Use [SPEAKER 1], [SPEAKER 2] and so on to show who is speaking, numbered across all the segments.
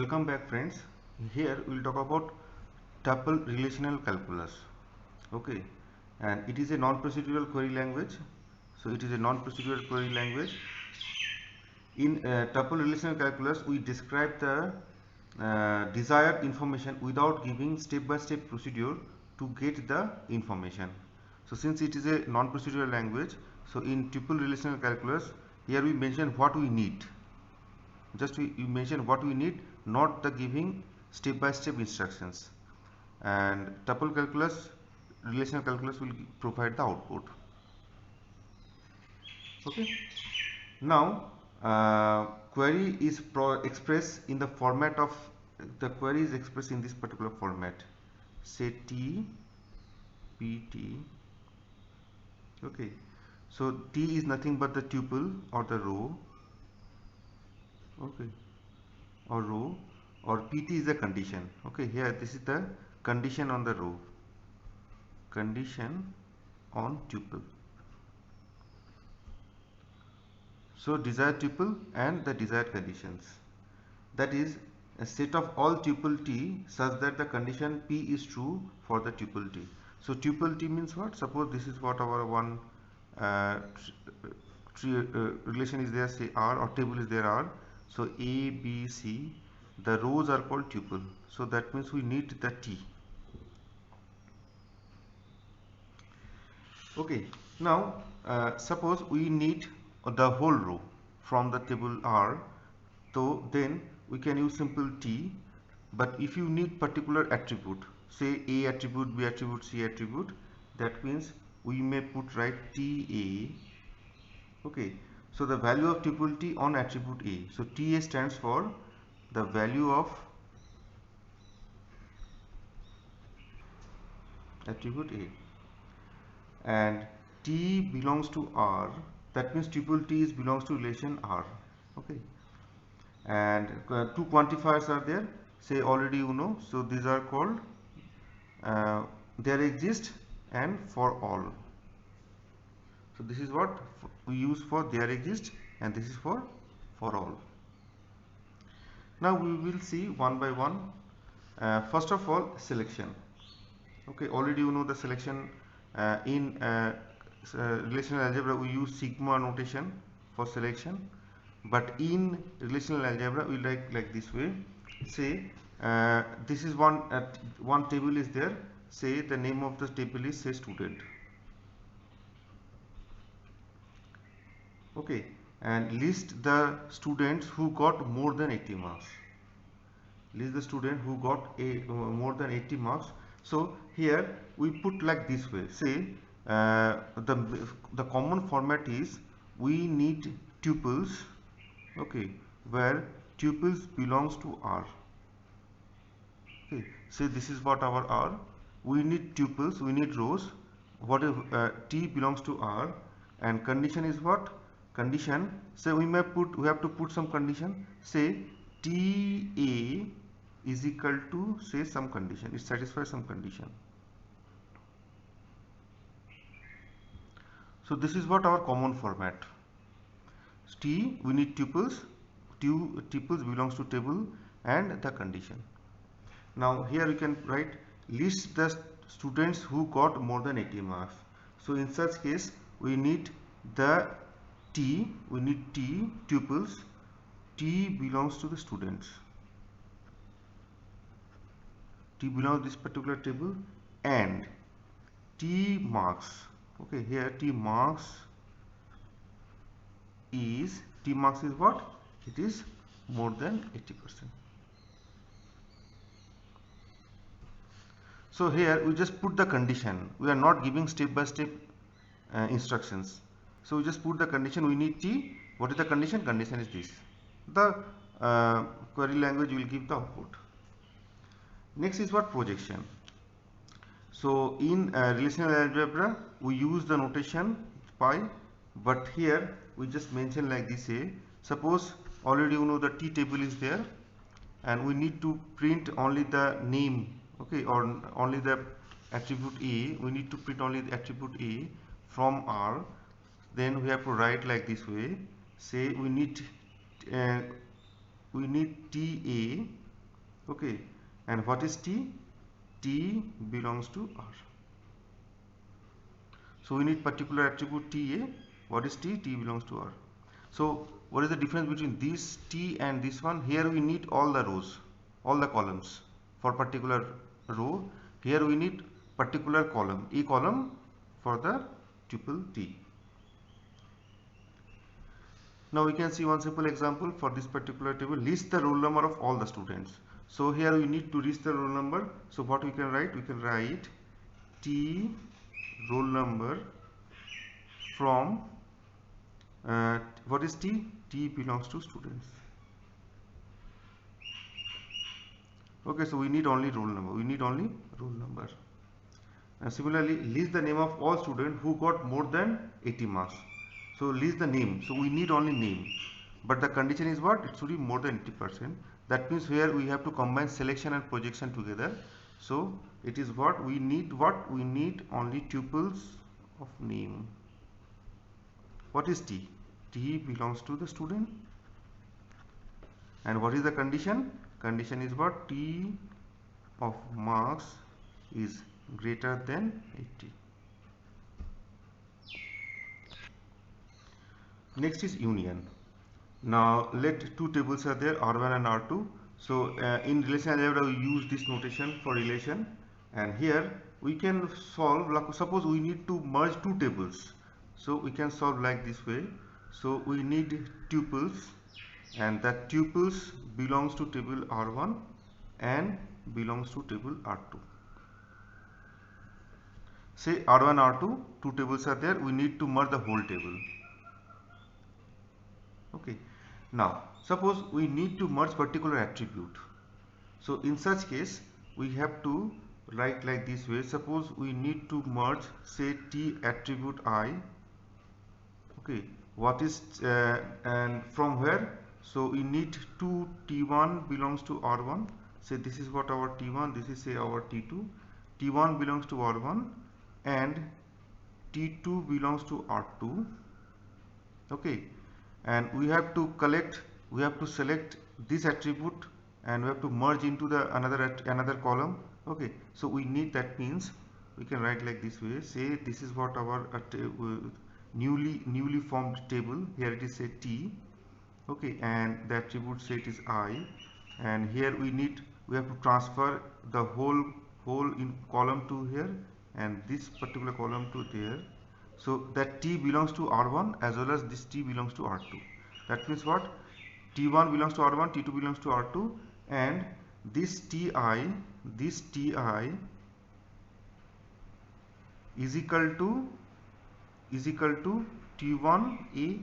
[SPEAKER 1] Welcome back, friends. Here we'll talk about tuple relational calculus. Okay, and it is a non-procedural query language. So it is a non-procedural query language. In tuple relational calculus, we describe the desired information without giving step-by-step procedure to get the information. So since it is a non-procedural language, so in tuple relational calculus, here we mention what we need. Just you mention what we need, not the giving step-by-step instructions. And tuple calculus, relational calculus will provide the output. Okay. Now, query is expressed in the format of the query is expressed in this particular format. Say T, P, T. Okay. So T is nothing but the tuple or the row. Okay. Or row, or PT is the condition. Okay. Here this is the condition on the row. Condition on tuple. So desired tuple and the desired conditions. That is a set of all tuple T such that the condition P is true for the tuple T. So tuple T means what? Suppose this is what our one relation is there, say R, or table is there R. So A, B, C, the rows are called tuple. So that means we need the T. Okay, now suppose we need the whole row from the table R, so then we can use simple T. But if you need particular attribute, say A attribute, B attribute, C attribute, that means we may put right TA. Okay, so the value of tuple T on attribute A. So TA stands for the value of attribute A, and T belongs to R. That means tuple T belongs to relation R. Okay, and two quantifiers are there. Say already you know. So these are called there exist and for all. So this is what we use for there exist, and this is for all. Now we will see one by one. First of all, selection. Okay, already you know the selection. In relational algebra we use sigma notation for selection, but in relational algebra we like this way. Say this is one table is there. Say the name of the table is say student. Okay, and list the students who got more than 80 marks. List the student who got more than 80 marks. So here we put like this way. Say the common format is we need tuples. Okay, where tuples belongs to R. Okay, say this is what our R. We need tuples, we need rows. What if T belongs to R, and condition is what? Condition. Say we have to put some condition. Say TA is equal to say some condition. It satisfies some condition. So this is what our common format. T, we need tuples. Tuples belongs to table and the condition. Now here we can write list the students who got more than 80 marks. So in such case we need the T, we need T tuples. T belongs to the students. T belongs to this particular table, and T marks. Okay, here T marks is what? It is more than 80%. So here we just put the condition. We are not giving step-by-step instructions. So we just put the condition. We need T. What is the condition? Condition is this. The query language will give the output. Next is what? Projection. So in relational algebra we use the notation pi, but here we just mention like this. Suppose already you know the T table is there, and we need to print only the name. Okay, or only the attribute A. We need to print only the attribute A from R. Then we have to write like this way. Say we need TA Okay, and what is T? T belongs to R. So we need particular attribute TA. What is T? T belongs to R. So what is the difference between this T and this one? Here we need all the rows, all the columns for particular row. Here we need particular column, a column for the tuple T. Now we can see one simple example for this particular table. List the roll number of all the students. So here we need to list the roll number. So what we can write? We can write T roll number from what is T? T belongs to students. Okay, so we need only roll number. We need only roll number. And similarly, list the name of all students who got more than 80 marks. So list the name. So we need only name. But the condition is what? It should be more than 80%. That means here we have to combine selection and projection together. So it is what we need. What we need only tuples of name. What is T? T belongs to the student. And what is the condition? Condition is what? T of marks is greater than 80. Next is union. Now let two tables are there, R1 and R2. So in relation algebra we use this notation for relation, and here we can solve, like, suppose we need to merge two tables. So we can solve like this way. So we need tuples, and that tuples belongs to table R1 and belongs to table R2. Say R1, R2, two tables are there, we need to merge the whole table. Okay, now suppose we need to merge particular attribute. So in such case we have to write like this way. Suppose we need to merge, say, T attribute I. Okay, what is and from where? So we need to T1 belongs to R1. Say this is what our T1, this is say our T2. T1 belongs to R1 and T2 belongs to R2. Okay, and we have to select this attribute and we have to merge into the another column. Okay, so we need, that means we can write like this way. Say this is what our newly formed table. Here it is, say, T. Okay, and the attribute set is I, and here we have to transfer the whole in column 2 here and this particular column to there. So that T belongs to R1 as well as this T belongs to R2. That means what? T1 belongs to R1, T2 belongs to R2, and this Ti is equal to T1A.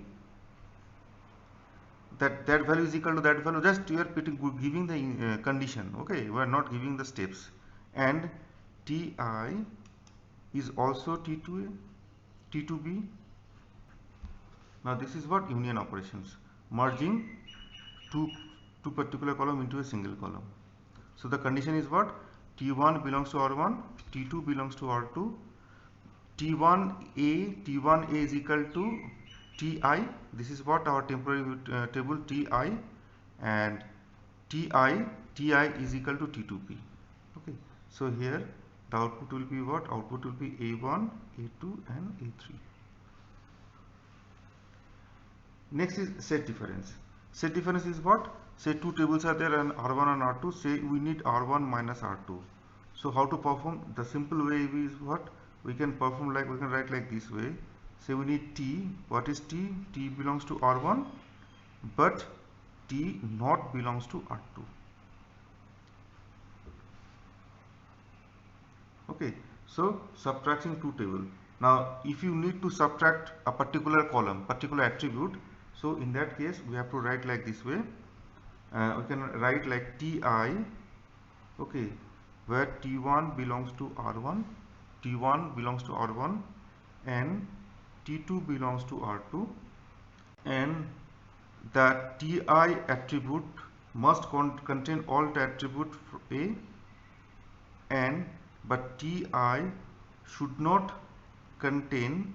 [SPEAKER 1] That value is equal to that value. Just you are giving the condition. Okay, we are not giving the steps. And Ti is also T2A, T2B. Now this is what union operations, merging two particular column into a single column. So the condition is what? T1 belongs to R1, T2 belongs to R2, T1A is equal to Ti. This is what our temporary table Ti, and Ti is equal to T2P. Okay, so here the output will be what? Output will be A1, A2 and A3. Next is set difference. Set difference is what? Say two tables are there and R1 and R2. Say we need R1 minus R2. So how to perform? The simple way is what? We can perform like, we can write like this way. Say we need T. What is T? T belongs to R1, but T not belongs to R2. Okay, so subtracting two table. Now if you need to subtract a particular column, particular attribute, so in that case we have to write like this way. We can write like Ti, okay, where T1 belongs to R1, T1 belongs to R1 and T2 belongs to R2, and the Ti attribute must contain all the attribute A, and but Ti should not contain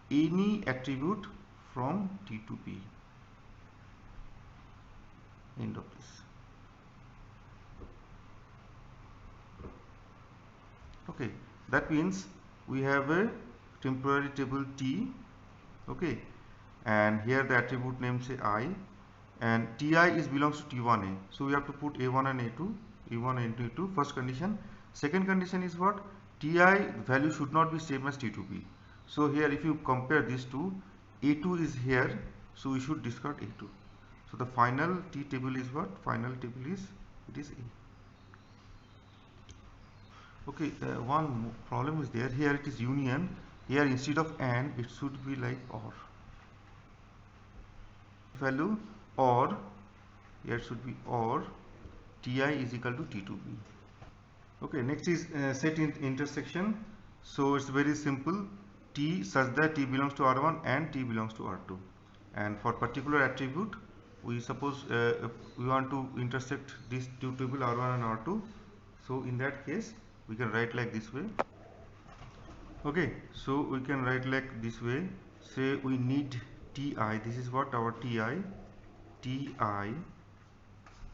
[SPEAKER 1] any attribute from T to P. End of this. Okay, that means we have a temporary table T. Okay, and here the attribute name say I, and Ti is belongs to T1A, so we have to put A1 and A2, A1 and A2, first condition. Second condition is what? Ti value should not be same as T2b. So here if you compare these two, A2 is here, so we should discard A2. So the final T table is what? Final table is, it is A. Okay, one problem is there. Here it is union. Here instead of and, it should be like or. Value or, here it should be or Ti is equal to T2b. Okay, next is set in intersection. So it's very simple. T such that T belongs to R1 and T belongs to R2. And for particular attribute, we suppose we want to intersect these two table R1 and R2. So in that case, we can write like this way. Okay, so we can write like this way. Say we need Ti. This is what our Ti. Ti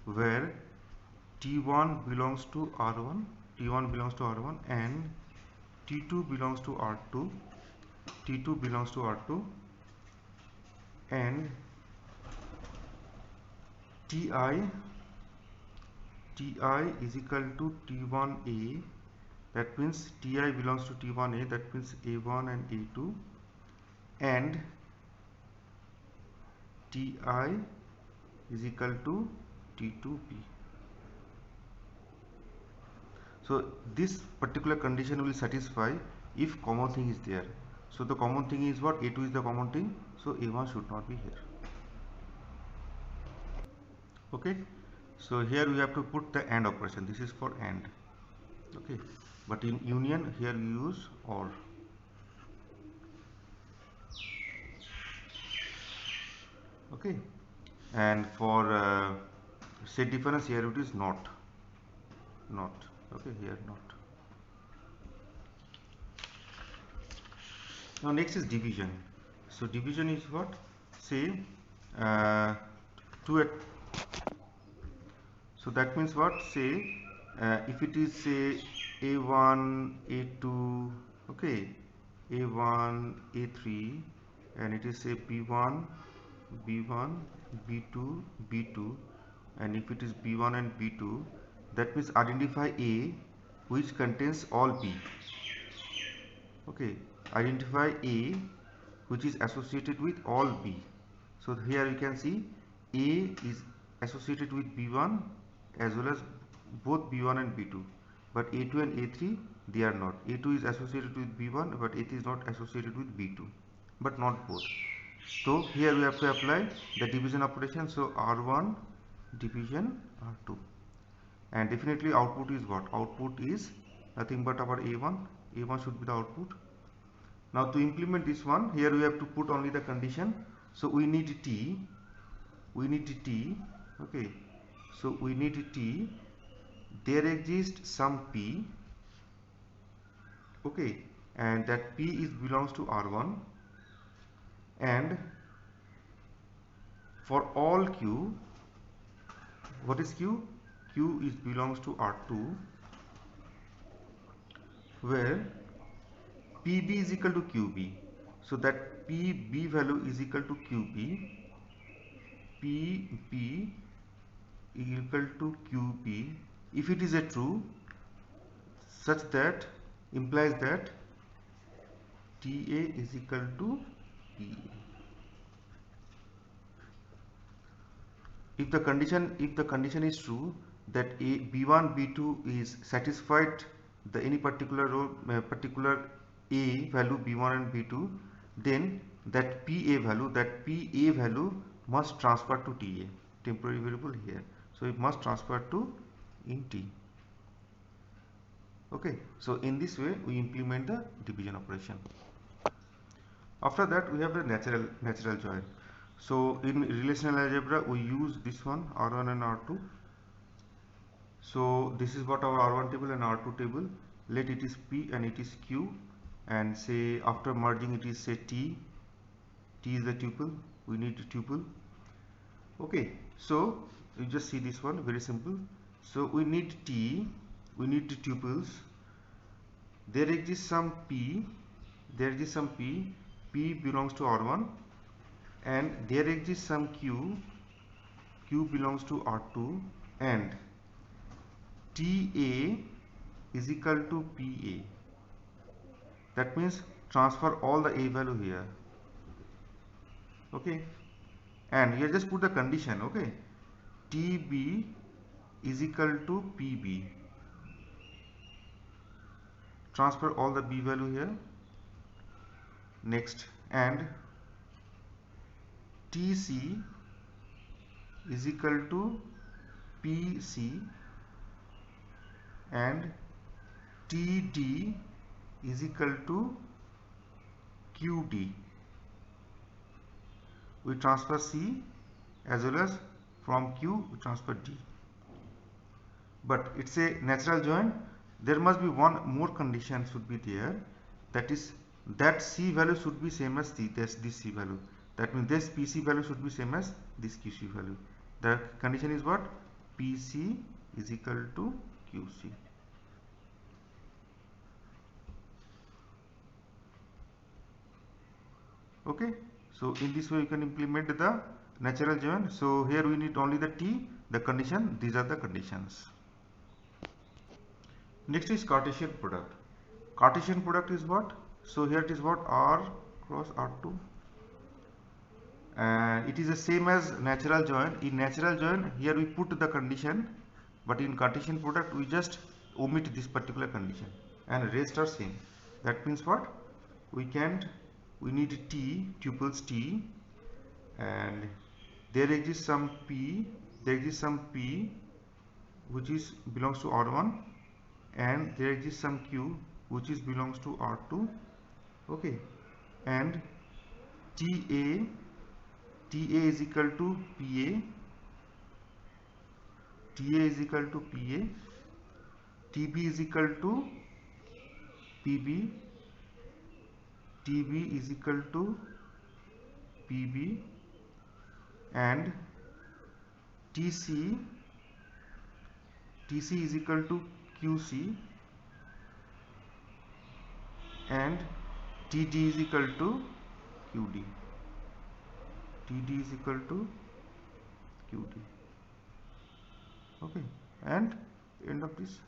[SPEAKER 1] where T1 belongs to R1, T1 belongs to R1 and T2 belongs to R2, T2 belongs to R2 and Ti is equal to T1A, that means Ti belongs to T1A, that means A1 and A2 and Ti is equal to T2B. So this particular condition will satisfy if common thing is there. So the common thing is what? A2 is the common thing, so A1 should not be here. Okay, so here we have to put the AND operation. This is for AND. Okay, but in union here we use OR. Okay, and for set difference here it is not. Okay, here not. Now next is division. So division is what? Say two at, so that means what? Say if it is say A1, A2, okay, A1, A3, and it is say B1, B1, B2, B2, and if it is B1 and B2, that means identify A which contains all B. Okay, identify A which is associated with all B. So here you can see A is associated with B1 as well as both B1 and B2, but A2 and A3 they are not. A2 is associated with B1 but A3 is not associated with B2, but not both. So here we have to apply the division operation. So R1 division R2, and definitely output is what? Output is nothing but our A1. A1 should be the output. Now to implement this one, here we have to put only the condition. So we need T, okay, so we need T, there exists some P, okay, and that P is belongs to R1, and for all Q, what is Q? Q is belongs to R2, where PB is equal to QB. So that PB value is equal to QB, PB equal to QB. If it is a true, such that implies that TA is equal to PA. If the condition is true that A B1 B2 is satisfied the any particular row particular A value B1 and B2, then that PA value must transfer to TA, temporary variable here. So it must transfer to in T. Okay, so in this way we implement the division operation. After that we have the natural join. So in relational algebra we use this one R1 and R2. So this is what our R1 table and R2 table. Let it is P and it is Q, and say after merging it is say T. T is the tuple. We need a tuple. Okay, so you just see this one, very simple. So we need T, we need the tuples, there exists some P, P belongs to R1, and there exists some Q, Q belongs to R2, and TA is equal to PA. That means transfer all the A value here. Okay, and here just put the condition. Okay, TB is equal to PB. Transfer all the B value here. Next, and TC is equal to PC, and TD is equal to QD. We transfer C, as well as from Q we transfer D. But it's a natural join. There must be one more condition should be there, that is that C value should be same as this C value. That means this PC value should be same as this QC value. The condition is what? PC is equal to QC. Okay, so in this way you can implement the natural join. So here we need only the T, the condition, these are the conditions. Next is Cartesian product. Cartesian product is what? So here it is what? R cross R2, and it is the same as natural join. In natural join here we put the condition, but in Cartesian product we just omit this particular condition and rest are same. That means what? We need T, tuples T, and there exists some P, which is belongs to R1, and there exists some Q which is belongs to R2. Okay, and TA is equal to PA, TB is equal to PB, TB is equal to PB, and TC is equal to QC, and TD is equal to QD. TD is equal to QD. Okay, and end of this.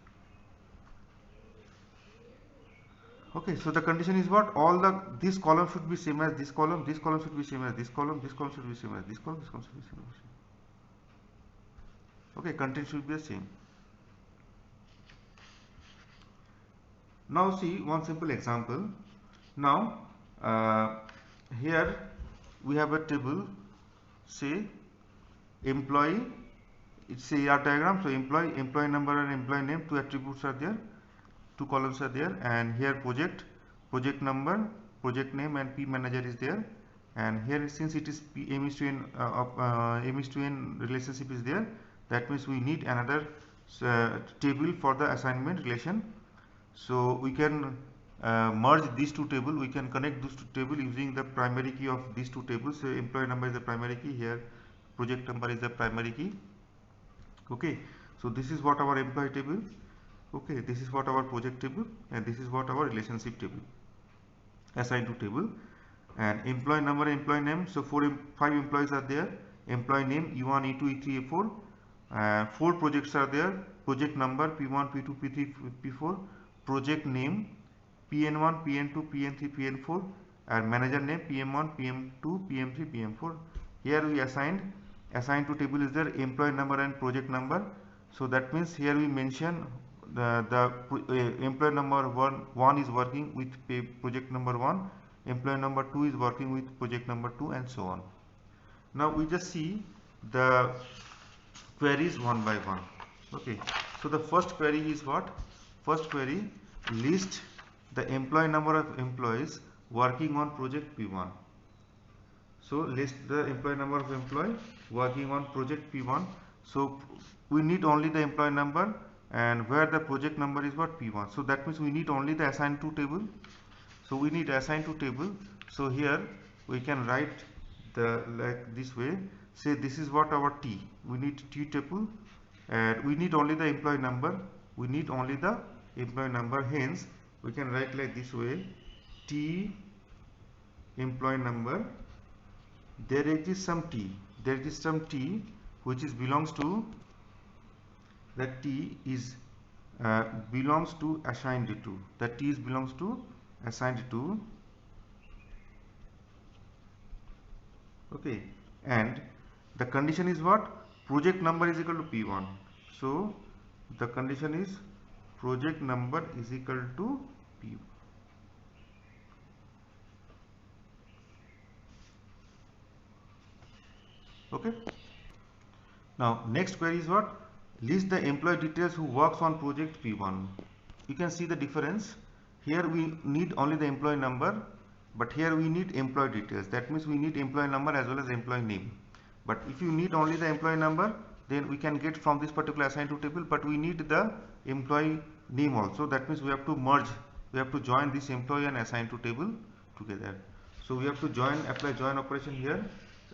[SPEAKER 1] Okay, so the condition is what? All this column should be same as this column, this column should be same as this column, this column should be same as this column, this column should be same as this. Okay, content should be the same. Now see one simple example. Now here we have a table, say employee, it's a ER diagram. So employee number and employee name, two attributes are there, two columns are there, and here project number, project name, and P manager is there. And here since it is M is to N relationship is there, that means we need another table for the assignment relation. So we can merge these two tables, we can connect these two tables using the primary key of these two tables. So employee number is the primary key, here project number is the primary key. Okay, so this is what our employee table. Okay, this is what our project table, and this is what our relationship table, assigned to table. And employee number, employee name, so 5 employees are there, employee name E1, E2, E3, E4, 4 projects are there, project number P1, P2, P3, P4, project name PN1, PN2, PN3, PN4, and manager name PM1, PM2, PM3, PM4. Here we assigned to table is there employee number and project number. So that means here we mention the employee number 1 is working with project number 1, employee number 2 is working with project number 2, and so on. Now we just see the queries one by one. Okay, so the first query is what? First query, list the employee number of employees working on project P1. So list the employee number of employees working on project P1. So we need only the employee number, and where the project number is what? P1. So that means we need only the assigned to table. So we need assigned to table. So here we can write the like this way. Say this is what our T. We need T table, and we need only the employee number. Hence we can write like this way: T employee number, there exists some T, there exists some T which is belongs to, that T is belongs to assigned to, that T is belongs to assigned to, okay, and the condition is what? Project number is equal to P1. So the condition is project number is equal to P1. Okay. Now next query is what? List the employee details who works on project P1. You can see the difference. Here we need only the employee number, but here we need employee details. That means we need employee number as well as employee name. But if you need only the employee number, then we can get from this particular assigned to table, but we need the employee name also. That means we have to merge, we have to join this employee and assigned to table together. So we have to join, apply join operation here,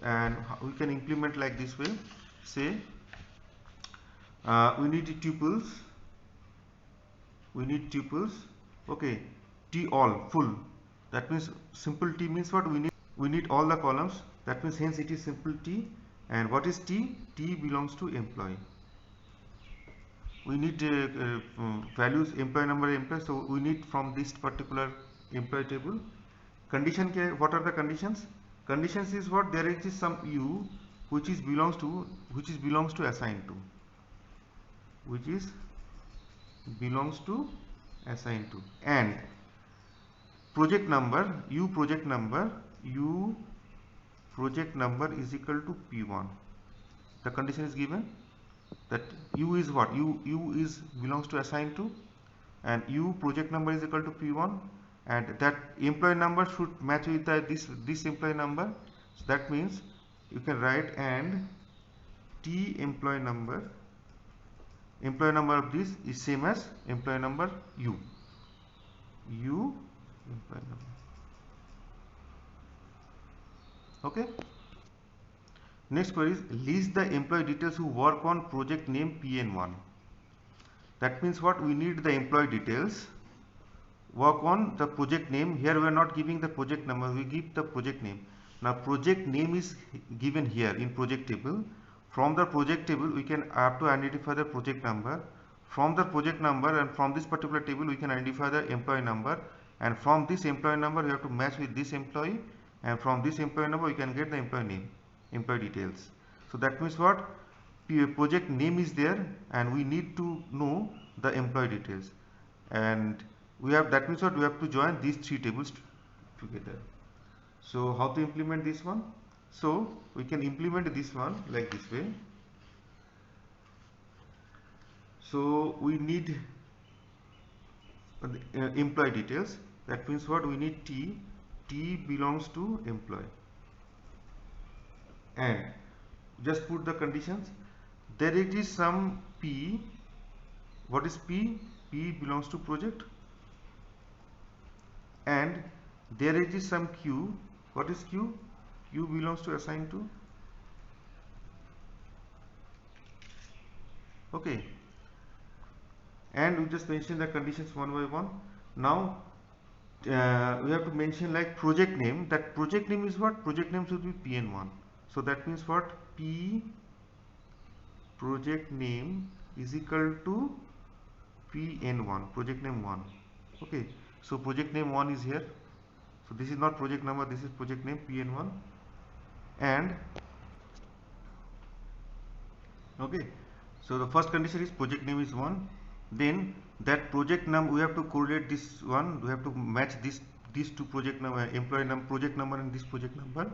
[SPEAKER 1] and we can implement like this way. Say we need tuples, okay, T all full. That means simple T means what? We need all the columns. That means hence it is simple T. And what is T? T belongs to employee. We need values employee number, employee, so we need from this particular employee table. Condition, what are the conditions? Conditions is what? There is some U which belongs to assigned to, and project number, U project number is equal to P1. The condition is given that U is what? U is belongs to assigned to, and U project number is equal to P1, and that employee number should match with this employee number. So that means you can write, and T employee number of this is same as employee number U employee number. Okay. Next query is list the employee details who work on project name PN1. That means what? We need the employee details work on the project name. Here we are not giving the project number, we give the project name. Now project name is given here in project table. From the project table we can have to identify the project number. From the project number and from this particular table we can identify the employee number, and from this employee number we have to match with this employee, and from this employee number we can get the employee name, employee details. So that means what? Project name is there and we need to know the employee details, and we have, that means what? We have to join these three tables together. So how to implement this one? So we can implement this one like this way. So we need employee details. That means what? We need T belongs to employee, and just put the conditions. There is some P. What is P? P belongs to project, and there is some Q. What is Q? Q belongs to assigned to. Okay, and we just mention the conditions one by one. Now we have to mention like project name. That project name is what? Project name should be PN1. So that means what? P project name is equal to PN1, project name 1. Okay, so project name 1 is here. So this is not project number, this is project name PN1. And okay, so the first condition is project name is 1. Then that project number, we have to correlate this one, we have to match these two project number, employee number, project number, and this project number.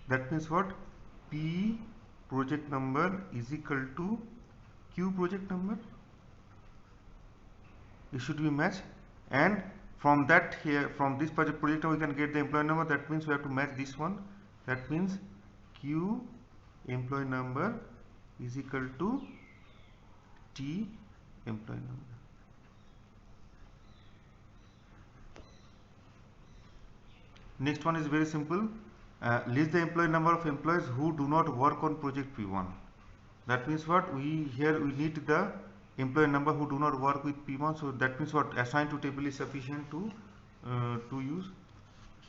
[SPEAKER 1] That means what? P project number is equal to Q project number. It should be matched, and from that, here from this project number we can get the employee number. That means we have to match this one. That means Q employee number is equal to T employee number. Next one is very simple. List the employee number of employees who do not work on project P1. That means what? We here we need the employee number who do not work with P1. So that means what, assigned to table is sufficient to use.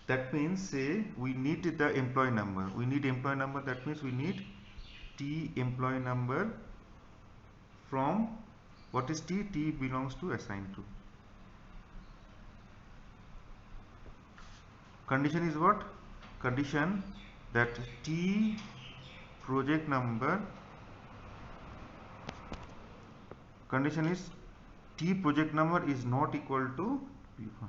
[SPEAKER 1] That means say we need the employee number. We need employee number. That means we need T employee number from, what is T? T belongs to assigned to. Condition is what? Condition that T project number, condition is T project number is not equal to P1.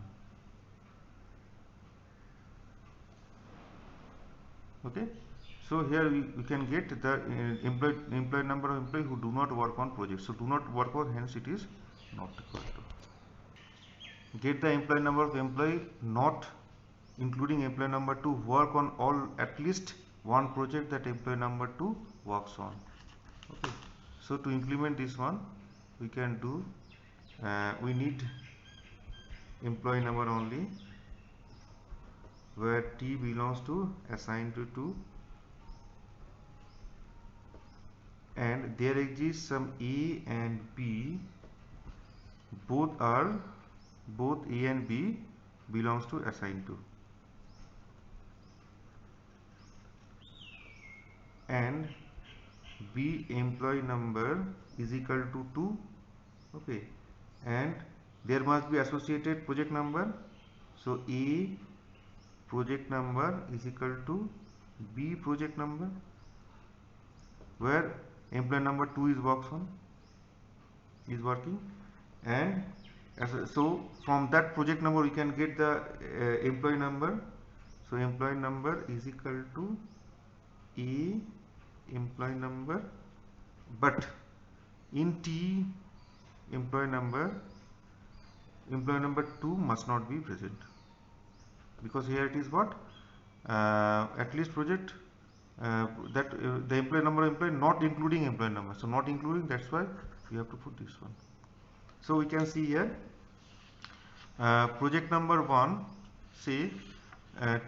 [SPEAKER 1] Okay, so here we can get the employee number of employee who do not work on project. So do not work on, hence it is not equal to. Get the employee number of employee not including employee number 2 work on all at least one project that employee number 2 works on. Okay, so to implement this one we can do, we need employee number only where T belongs to assigned to 2, and there exists some A and B, both A and B belongs to assigned to, and B employee number is equal to 2. Okay, and there must be associated project number. So A project number is equal to B project number where employee number 2 is working, and so from that project number we can get the employee number. So employee number is equal to A employee number, but in T employee number 2 must not be present, because here it is what, at least project, that the employee number of employee not including employee number, so not including, that's why we have to put this one. So we can see here, project number 1, say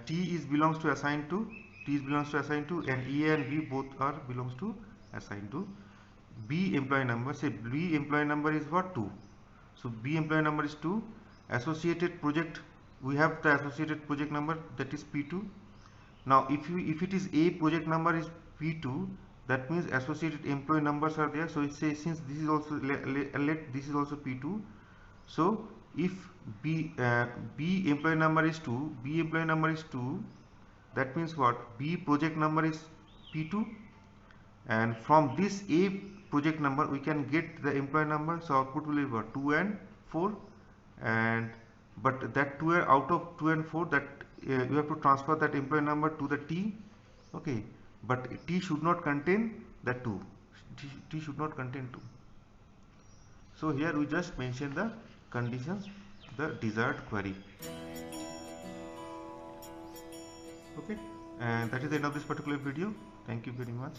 [SPEAKER 1] T belongs to assigned to, and A and B both are belongs to assigned to. B employee number, say B employee number is what, 2. So B employee number is 2. Associated project, we have the associated project number, that is P2. Now if it is A project number is P2, that means associated employee numbers are there. So it says since this is also this is also P2. So if B employee number is 2, that means what, B project number is P2, and from this A project number we can get the employee number. So output will be what, 2 and 4, and but that 2 out of 2 and 4, that you have to transfer that employee number to the T. Okay, but T should not contain the 2. T should not contain 2. So here we just mention the conditions, the desired query. Okay, and that is the end of this particular video. Thank you very much.